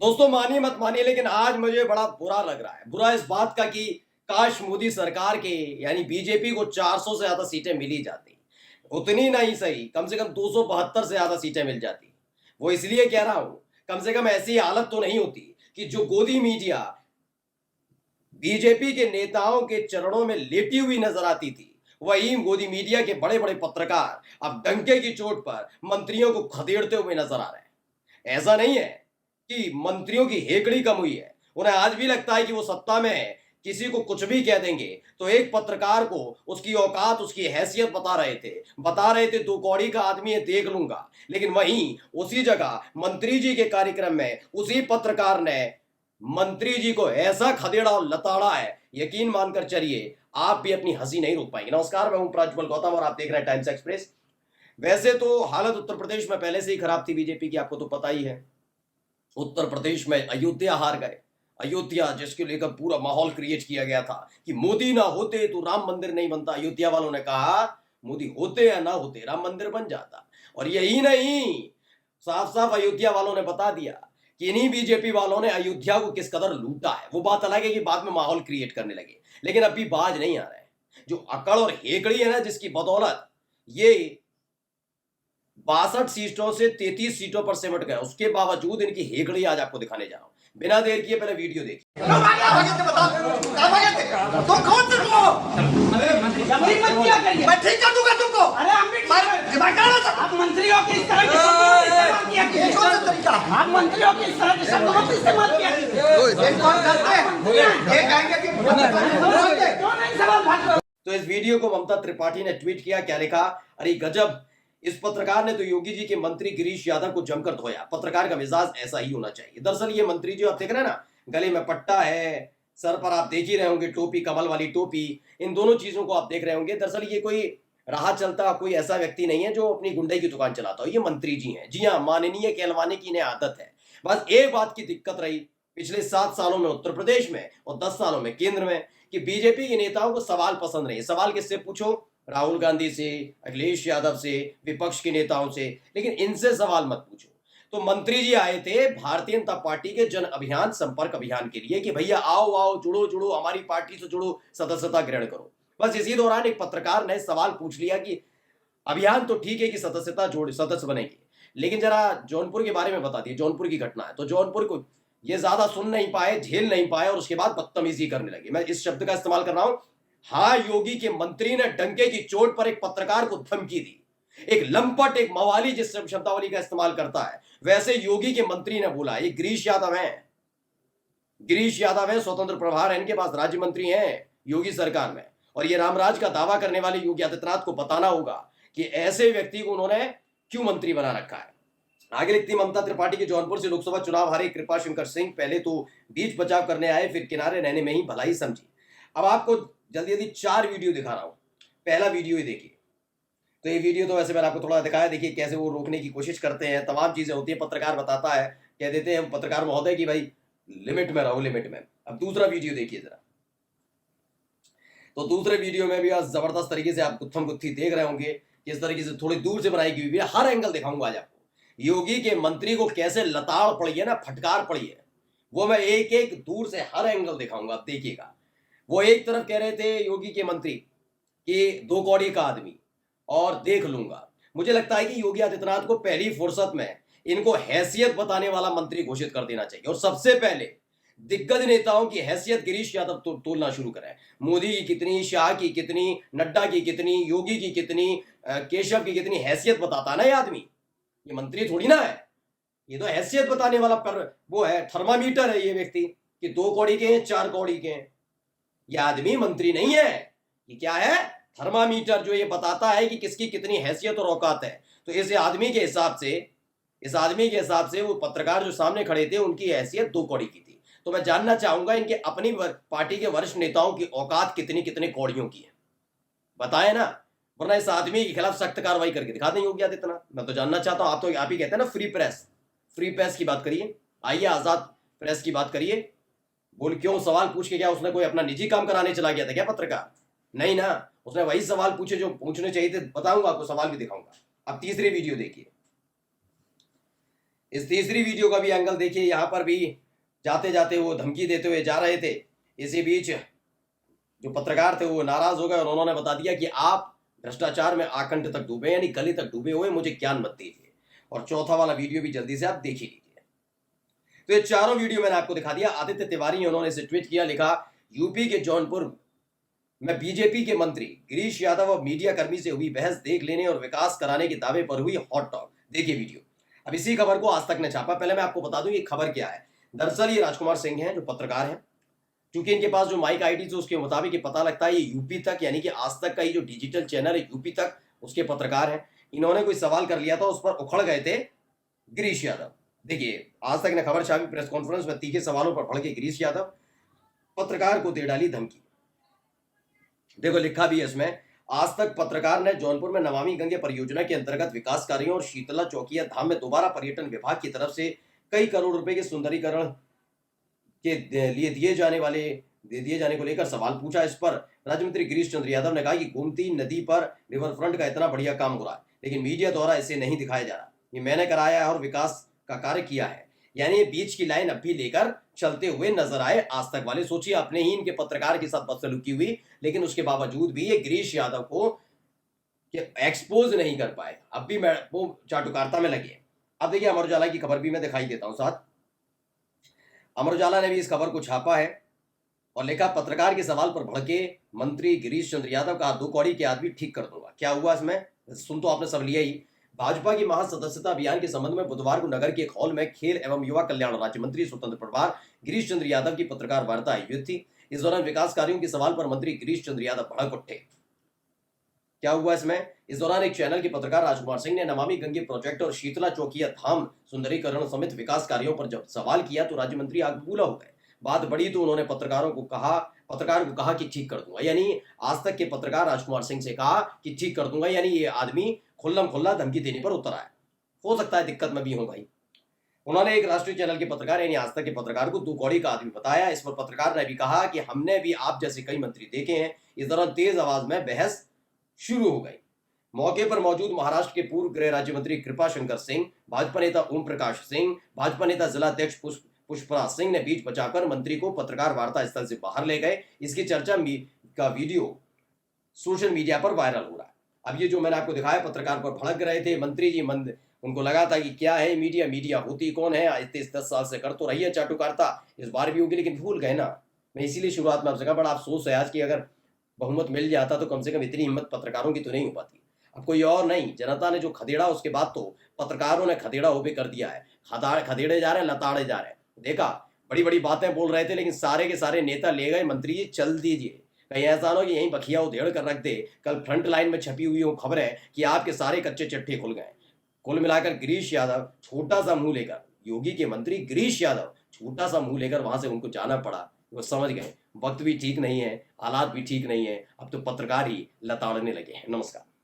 दोस्तों मानिए मत मानिए लेकिन आज मुझे बड़ा बुरा लग रहा है। बुरा इस बात का कि काश मोदी सरकार के यानी बीजेपी को 400 से ज्यादा सीटें मिली जाती। उतनी नहीं सही, कम से कम 272 से ज्यादा सीटें मिल जाती। वो इसलिए कह रहा हूं, कम से कम ऐसी हालत तो नहीं होती कि जो गोदी मीडिया बीजेपी के नेताओं के चरणों में लेटी हुई नजर आती थी, वही गोदी मीडिया के बड़े बड़े पत्रकार अब डंके की चोट पर मंत्रियों को खदेड़ते हुए नजर आ रहे हैं। ऐसा नहीं है कि मंत्रियों की हेकड़ी कम हुई है, उन्हें आज भी लगता है कि वो सत्ता में है, किसी को कुछ भी कह देंगे। तो एक पत्रकार को उसकी औकात, उसकी हैसियत बता रहे थे 2 कौड़ी का आदमी है, देख लूंगा। लेकिन वहीं उसी जगह मंत्री जी के कार्यक्रम में उसी पत्रकार ने मंत्री जी को ऐसा खदेड़ा और लताड़ा है, यकीन मानकर चलिए आप भी अपनी हंसी नहीं रोक पाएंगे। नमस्कार, मैं हूं प्रज्वल गौतम और आप देख रहे हैं टाइम्स एक्सप्रेस। वैसे तो हालत उत्तर प्रदेश में पहले से ही खराब थी बीजेपी की, आपको तो पता ही है। उत्तर प्रदेश में अयोध्या हार गए। अयोध्या जिसके लेकर पूरा माहौल क्रिएट किया गया था कि मोदी ना होते तो राम मंदिर नहीं बनता। अयोध्या वालों ने कहा मोदी होते या ना होते राम मंदिर बन जाता। और यही नहीं, साफ साफ अयोध्या वालों ने बता दिया कि इन्हीं बीजेपी वालों ने अयोध्या को किस कदर लूटा है। वो बात अलग है कि बाद में माहौल क्रिएट करने लगे, लेकिन अभी बाज नहीं आ रहे हैं। जो अकड़ और हेकड़ी है ना, जिसकी बदौलत ये 62 सीटों से 33 सीटों पर सिमट गए, उसके बावजूद इनकी हेकड़ी आज आपको दिखाने जा रहा हूं। बिना देर किए पहले वीडियो देखिए। तुम कौन से हो? जबरी मत किया करिए। मैं ठीक कर दूंगा तुमको। अरे हम भी आप मंत्रियों की इस तरह के शब्दों किया कीजिए। कौन सा तरीका? आप मंत्रियों की इस तरह के शब्दों का इस्तेमाल किया कीजिए। कौन करते हैं? ये कहेंगे कि क्यों नहीं सवाल भाग। तो इस वीडियो को ममता त्रिपाठी ने ट्वीट किया, क्या लिखा? अरे गजब, इस पत्रकार ने तो योगी जी के मंत्री गिरीश यादव को जमकर धोया। पत्रकार का मिजाज ऐसा ही होना चाहिए। दरअसल ये मंत्री जी आप देख रहे हैं ना, गले में पट्टा है, सर पर आप देख ही रहे होंगे टोपी, कमल वाली टोपी, इन दोनों चीजों को आप देख रहे होंगे। दरअसल ये कोई राह चलता कोई ऐसा व्यक्ति नहीं है जो अपनी गुंडे की दुकान चलाता हो। ये मंत्री जी हैं। जी हाँ, माननीय कहलवाने की इन्हें आदत है। बस एक बात की दिक्कत रही पिछले 7 सालों में उत्तर प्रदेश में और 10 सालों में केंद्र में कि बीजेपी के नेताओं को सवाल पसंद नहीं। सवाल किससे पूछो? राहुल गांधी से, अखिलेश यादव से, विपक्ष के नेताओं से, लेकिन इनसे सवाल मत पूछो। तो मंत्री जी आए थे भारतीय जनता पार्टी के जन अभियान, संपर्क अभियान के लिए कि भैया आओ आओ, जुड़ो जुड़ो, हमारी पार्टी से जुड़ो, सदस्यता ग्रहण करो। बस इसी दौरान एक पत्रकार ने सवाल पूछ लिया कि अभियान तो ठीक है कि सदस्यता जोड़ सदस्य बनेंगे, लेकिन जरा जौनपुर के बारे में बता दिए। जौनपुर की घटना है। तो जौनपुर को ये ज्यादा सुन नहीं पाए, झेल नहीं पाए और उसके बाद बदतमीजी करने लगे। मैं इस शब्द का इस्तेमाल कर रहा हूं। हाँ, योगी के मंत्री ने डंके की चोट पर एक पत्रकार को धमकी दी। एक लंपट, एक मवाली जिस शब्दावली का इस्तेमाल करता है, वैसे योगी के मंत्री ने बोला। ये गिरीश यादव हैं, गिरीश यादव है, स्वतंत्र प्रभार है इनके पास, राज्य मंत्री हैं योगी सरकार में। और ये रामराज का दावा करने वाले योगी आदित्यनाथ को बताना होगा कि ऐसे व्यक्ति को उन्होंने क्यों मंत्री बना रखा है। आगे लिखती ममता त्रिपाठी के जौनपुर से लोकसभा चुनाव हारे कृपा शंकर सिंह पहले तो बीच बचाव करने आए, फिर किनारे रहने में ही भलाई समझी। अब आपको जल्दी जल्दी 4 वीडियो दिखा रहा हूं। पहला वीडियो ही देखिए। तो ये वीडियो तो वैसे मैंने आपको थोड़ा दिखाया, देखिए कैसे वो रोकने की कोशिश करते हैं, तमाम चीजें होती है। पत्रकार बताता है, कह देते हैं पत्रकार महोदय कि भाई लिमिट में रहो, लिमिट में। अब दूसरा वीडियो देखिए जरा। तो दूसरे वीडियो में भी आज जबरदस्त तरीके से आप गुत्थम गुत्थी देख रहे होंगे किस तरीके से थोड़ी दूर से बनाई गई है। हर एंगल दिखाऊंगा आज आपको। योगी के मंत्री को कैसे लताड़ पड़ी है ना, फटकार पड़ी है, वो मैं एक एक दूर से हर एंगल दिखाऊंगा, आप देखिएगा। वो एक तरफ कह रहे थे योगी के मंत्री कि 2 कौड़ी का आदमी और देख लूंगा। मुझे लगता है कि योगी आदित्यनाथ को पहली फुर्सत में इनको हैसियत बताने वाला मंत्री घोषित कर देना चाहिए और सबसे पहले दिग्गज नेताओं की हैसियत गिरीश यादव तोलना शुरू करें। मोदी की कितनी, शाह की कितनी, नड्डा की कितनी, योगी की कितनी, केशव की कितनी हैसियत बताता है ना ये आदमी। ये मंत्री थोड़ी ना है, ये तो हैसियत बताने वाला पर वो है, थर्मामीटर है ये व्यक्ति कि 2 कौड़ी के हैं, 4 कौड़ी के हैं। ये आदमी मंत्री नहीं है, ये क्या है? थर्मामीटर, जो ये बताता है कि किसकी कितनी हैसियत और औकात है। तो इस आदमी के हिसाब से वो पत्रकार जो सामने खड़े थे उनकी हैसियत 2 कौड़ी की थी। तो मैं जानना चाहूंगा इनके अपनी पार्टी के वरिष्ठ नेताओं की औकात कितनी कितने कौड़ियों की है, बताए ना, वरना इस आदमी के खिलाफ सख्त कार्रवाई करके दिखा दें योगी आदित्यनाथ। मैं तो जानना चाहता हूं। आप ही कहते हैं ना फ्री प्रेस, फ्री प्रेस की बात करिए, आइए आजाद प्रेस की बात करिए। बोल क्यों सवाल पूछ के क्या उसने कोई अपना निजी काम कराने चला गया था क्या पत्रकार? नहीं ना, उसने वही सवाल पूछे जो पूछने चाहिए थे। बताऊंगा आपको, सवाल भी दिखाऊंगा। अब तीसरी वीडियो देखिए। इस तीसरी वीडियो का भी एंगल देखिए, यहां पर भी जाते जाते वो धमकी देते हुए जा रहे थे। इसी बीच जो पत्रकार थे वो नाराज हो गए और उन्होंने बता दिया कि आप भ्रष्टाचार में आकंठ तक डूबे यानी गले तक डूबे हुए, मुझे ज्ञान मत दीजिए। और चौथा वाला वीडियो भी जल्दी से आप देख ही लीजिए। तो ये चारों वीडियो मैंने आपको दिखा दिया। आदित्य तिवारी उन्होंने इसे ट्वीट किया, लिखा यूपी के जौनपुर में बीजेपी के मंत्री गिरीश यादव और मीडिया कर्मी से हुई बहस देख लेने और विकास कराने के दावे पर हुई हॉट टॉक। देखिए वीडियो। अब इसी खबर को आज तक ने छापा। पहले मैं आपको बता दूं ये खबर क्या है। दरअसल ये राजकुमार सिंह हैं जो पत्रकार हैं, क्योंकि इनके पास जो माइक आईडी थी उसके मुताबिक ये पता लगता है ये यूपी तक यानी कि आज तक का ये जो डिजिटल चैनल है यूपी तक उसके पत्रकार हैं। इन्होंने कोई सवाल कर लिया था, उस पर उखड़ गए थे गिरीश यादव। देखिए आज तक ने खबर छापी, प्रेस कॉन्फ्रेंस में तीखे सवालों पर भड़के गिरीश यादव, पत्रकार को दे डाली धमकी। देखो लिखा भी है इसमें, आज तक पत्रकार ने जौनपुर में नमामि गंगे परियोजना के अंतर्गत विकास कार्यों और शीतला चौकिया धाम में दोबारा पर्यटन विभाग की तरफ से कई करोड़ रुपए के सुंदरीकरण के लिए दिए जाने को लेकर सवाल पूछा। इस पर राज्य मंत्री गिरीश चंद्र यादव ने कहा कि गोमती नदी पर रिवर फ्रंट का इतना बढ़िया काम हो रहा है, लेकिन मीडिया द्वारा इसे नहीं दिखाया जा रहा। ये मैंने कराया है और विकास का कार्य किया है। यानी ये बीच की लाइन अब भी लेकर चलते हुए नजर आए आज तक वाले। सोचिए अपने ही इनके पत्रकार के साथ बदसलूकी हुई, लेकिन उसके बावजूद भी ये गिरीश यादव को एक्सपोज नहीं कर पाए। अब भी वो चाटुकारिता में लगे। अब देखिए अमर उजाला की खबर भी मैं दिखाई देता हूं साथ। अमर उजाला ने भी इस खबर को छापा है और लिखा, पत्रकार के सवाल पर भड़के मंत्री गिरीश चंद्र यादव का 2 कौड़ी के आदमी ठीक कर दूंगा। क्या हुआ इसमें, सुन तो आपने सब लिया ही। भाजपा की महासदस्यता अभियान के संबंध में बुधवार को नगर के एक हॉल में खेल एवं युवा कल्याण राज्य मंत्री स्वतंत्र प्रभार गिरीश चंद्र यादव की पत्रकार वार्ता आयोजित थी। इस दौरान विकास कार्यों के सवाल पर मंत्री गिरीश चंद्र यादव भड़क उठे। क्या हुआ इसमें, इस दौरान एक चैनल के पत्रकार राजकुमार सिंह ने नमामि गंगे प्रोजेक्ट और शीतला चौकिया धाम सुंदरीकरण समेत विकास कार्यों पर जब सवाल किया तो राज्य मंत्री आग बबूला हो गए। बात बड़ी तो उन्होंने पत्रकार को कहा कि ठीक कर दूंगा। यानी आज तक के पत्रकार राजकुमार सिंह से कहा कि ठीक कर दूंगा, यानी ये आदमी खुल्लम खुल्ला धमकी देने पर उतर आया। हो सकता है दिक्कत में भी हूं भाई। उन्होंने एक राष्ट्रीय चैनल के पत्रकार यानी आज तक के पत्रकार को 2 कौड़ी का आदमी बताया। इस पर पत्रकार ने भी कहा कि हमने भी आप जैसे कई मंत्री देखे हैं। इस दौरान तेज आवाज में बहस शुरू हो गई। मौके पर मौजूद महाराष्ट्र के पूर्व गृह राज्य मंत्री कृपा शंकर सिंह, भाजपा नेता ओम प्रकाश सिंह, भाजपा नेता जिला अध्यक्ष पुष्पराज सिंह ने बीच बचाकर मंत्री को पत्रकार वार्ता स्थल से बाहर ले गए। इसकी चर्चा का वीडियो सोशल मीडिया पर वायरल हो रहा है। अब ये जो मैंने आपको दिखाया, पत्रकार पर भड़क रहे थे मंत्री जी। उनको लगा था कि क्या है मीडिया होती कौन है, 10 साल से कर तो रही है चाटुकारिता, इस बार भी होगी, लेकिन भूल गए ना। मैं इसीलिए शुरुआत में आपसे कहा, बड़ा अफसोस है आज की अगर बहुमत मिल जाता तो कम से कम इतनी हिम्मत पत्रकारों की तो नहीं हो पाती। अब कोई और नहीं, जनता ने जो खदेड़ा उसके बाद तो पत्रकारों ने खदेड़ा हो भी कर दिया है। खदेड़े जा रहे हैं, लताड़े जा रहे हैं। देखा बड़ी बड़ी बातें बोल रहे थे, लेकिन सारे के सारे नेता ले गए, मंत्री जी चल दीजिए। कहीं ऐसा ना हो कि यहीं बखिया उधेड़ कर रख दे, कल फ्रंट लाइन में छपी हुई हो खबरें कि आपके सारे कच्चे चट्टे खुल गए। कुल मिलाकर गिरीश यादव छोटा सा मुंह लेकर, योगी के मंत्री गिरीश यादव छोटा सा मुंह लेकर वहां से उनको जाना पड़ा। वो समझ गए वक्त भी ठीक नहीं है, हालात भी ठीक नहीं है, अब तो पत्रकार ही लताड़ने लगे हैं। नमस्कार।